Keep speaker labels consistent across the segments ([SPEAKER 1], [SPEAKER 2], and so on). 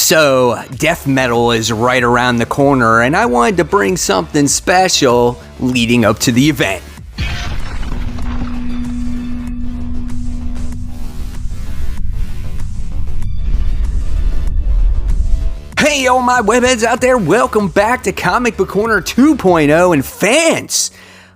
[SPEAKER 1] So, death metal is right around the corner, and I wanted to bring something special leading up to the event. Hey, all my webheads out there, welcome back to Comic Book Corner 2.0 and fans!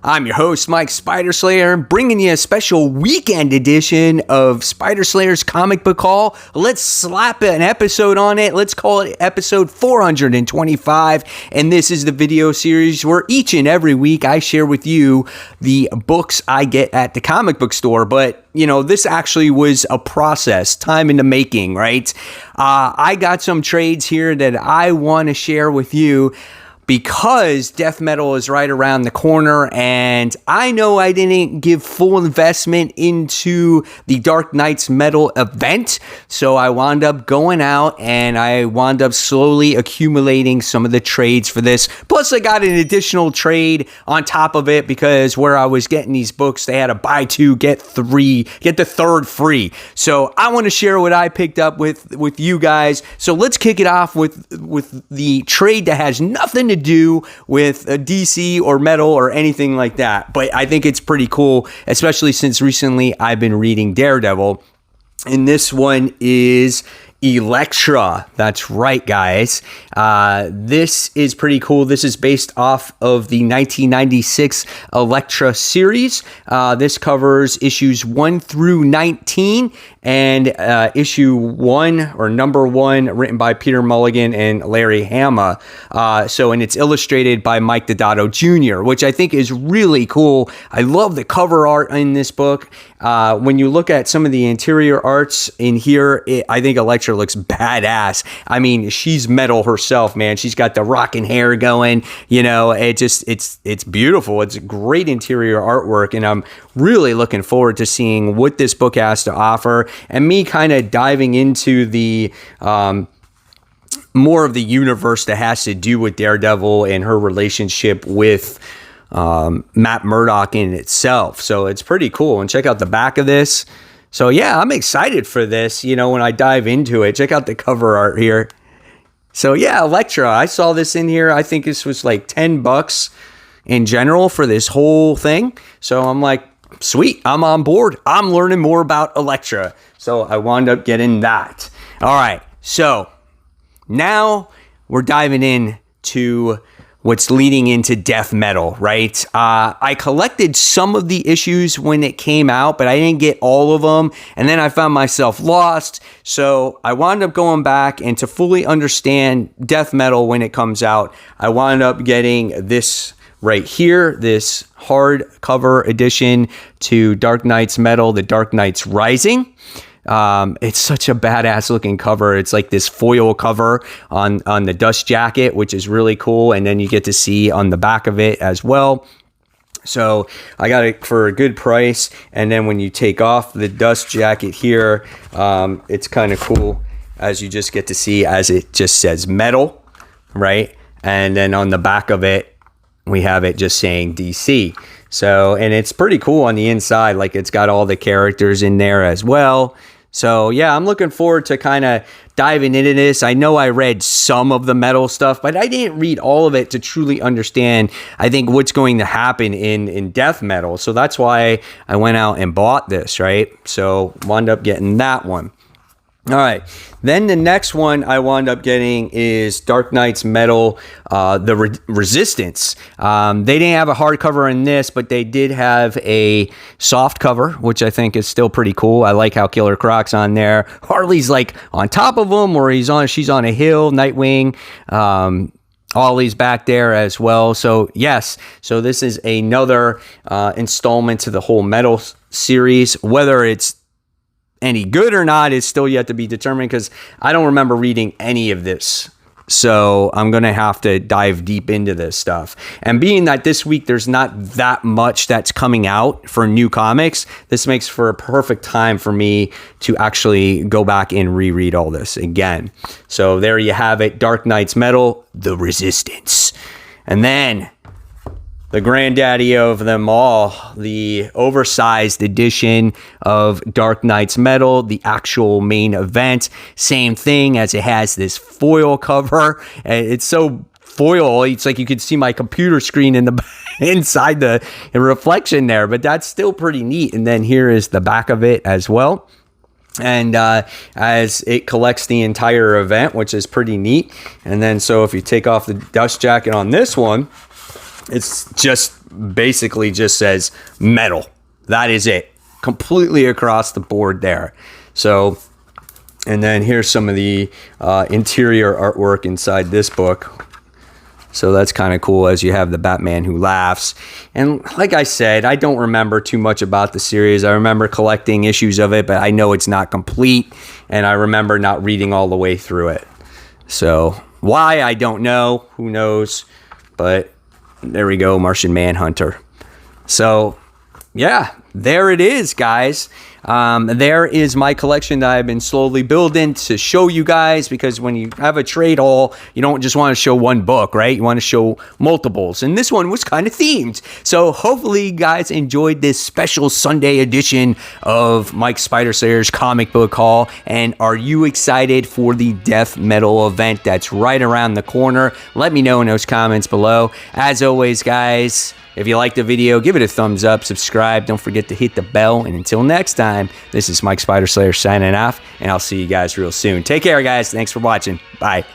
[SPEAKER 1] I'm your host, Mike Spider Slayer, bringing you a special weekend edition of Spider Slayer's Comic Book Haul. Let's slap an episode on it. Let's call it episode 425. And this is the video series where each and every week I share with you the books I get at the comic book store. But, you know, this actually was a process, time in the making, right? I got some trades here that I want to share with you, because death metal is right around the corner, and I know I didn't give full investment into the Dark Nights Metal event, so I wound up going out and I wound up slowly accumulating some of the trades for this. Plus, I got an additional trade on top of it because where I was getting these books, they had a buy two, get the third free. So I want to share what I picked up with you guys. So let's kick it off with the trade that has nothing to do with a DC or metal or anything like that, but I think it's pretty cool, especially since recently I've been reading Daredevil, and this one is Elektra. That's right, guys. This is pretty cool. This is based off of the 1996 Elektra series. This covers issues 1 through 19, and issue 1 or number 1 written by Peter Mulligan and Larry Hama. And it's illustrated by Mike Deodato Jr., which I think is really cool. I love the cover art in this book. When you look at some of the interior arts in here, I think Elektra looks badass. I mean, she's metal herself, man. She's got the rocking hair going, you know, it's beautiful. It's great interior artwork, and I'm really looking forward to seeing what this book has to offer, and me kind of diving into the more of the universe that has to do with Daredevil and her relationship with Matt Murdock in itself. So it's pretty cool. And check out the back of this. So yeah, I'm excited for this, you know, when I dive into it. Check out the cover art here. So yeah, Elektra, I saw this in here. I think this was like $10 in general for this whole thing. So I'm like, sweet, I'm on board. I'm learning more about Elektra. So I wound up getting that. All right, so now we're diving in to what's leading into death metal, right? I collected some of the issues when it came out, but I didn't get all of them. And then I found myself lost. So I wound up going back, and to fully understand death metal when it comes out, I wound up getting this right here, this hardcover edition to Dark Nights Metal, The Dark Nights Rising. It's such a badass looking cover. It's like this foil cover on the dust jacket, which is really cool. And then you get to see on the back of it as well. So I got it for a good price. And then when you take off the dust jacket here, it's kind of cool as you just get to see as it just says metal, right? And then on the back of it, we have it just saying DC. So, and it's pretty cool on the inside. Like, it's got all the characters in there as well. So yeah, I'm looking forward to kind of diving into this. I know I read some of the metal stuff, but I didn't read all of it to truly understand, I think, what's going to happen in death metal. So that's why I went out and bought this, right? So wound up getting that one. All right, then the next one I wound up getting is Dark Nights Metal, the Resistance. They didn't have a hardcover in this, but they did have a soft cover, which I think is still pretty cool. I like how Killer Croc's on there. Harley's like on top of him, or she's on a hill. Nightwing, Ollie's back there as well. So yes, so this is another installment to the whole metal series. Whether it's any good or not is still yet to be determined, because I don't remember reading any of this. So I'm going to have to dive deep into this stuff. And being that this week there's not that much that's coming out for new comics, this makes for a perfect time for me to actually go back and reread all this again. So there you have it, Dark Nights Metal, The Resistance. And then the granddaddy of them all, the oversized edition of Dark Knight's Metal, the actual main event. Same thing, as it has this foil cover. It's so foil, it's like you could see my computer screen in the inside the reflection there, but that's still pretty neat. And then here is the back of it as well. And as it collects the entire event, which is pretty neat. And then so if you take off the dust jacket on this one, it's just basically just says metal. That is it. Completely across the board there. So, and then here's some of the interior artwork inside this book. So that's kind of cool, as you have the Batman who laughs. And like I said, I don't remember too much about the series. I remember collecting issues of it, but I know it's not complete. And I remember not reading all the way through it. So why, I don't know. Who knows? But there we go, Martian Manhunter. So yeah, there it is, guys. There is my collection that I've been slowly building to show you guys, because when you have a trade haul, you don't just want to show one book, right? You want to show multiples. And this one was kind of themed. So hopefully you guys enjoyed this special Sunday edition of Mike Spider Slayer's comic book haul. And are you excited for the death metal event that's right around the corner? Let me know in those comments below. As always, guys, if you liked the video, give it a thumbs up, subscribe, don't forget to hit the bell, and until next time, this is Mike Spider Slayer signing off, and I'll see you guys real soon. Take care, guys. Thanks for watching. Bye.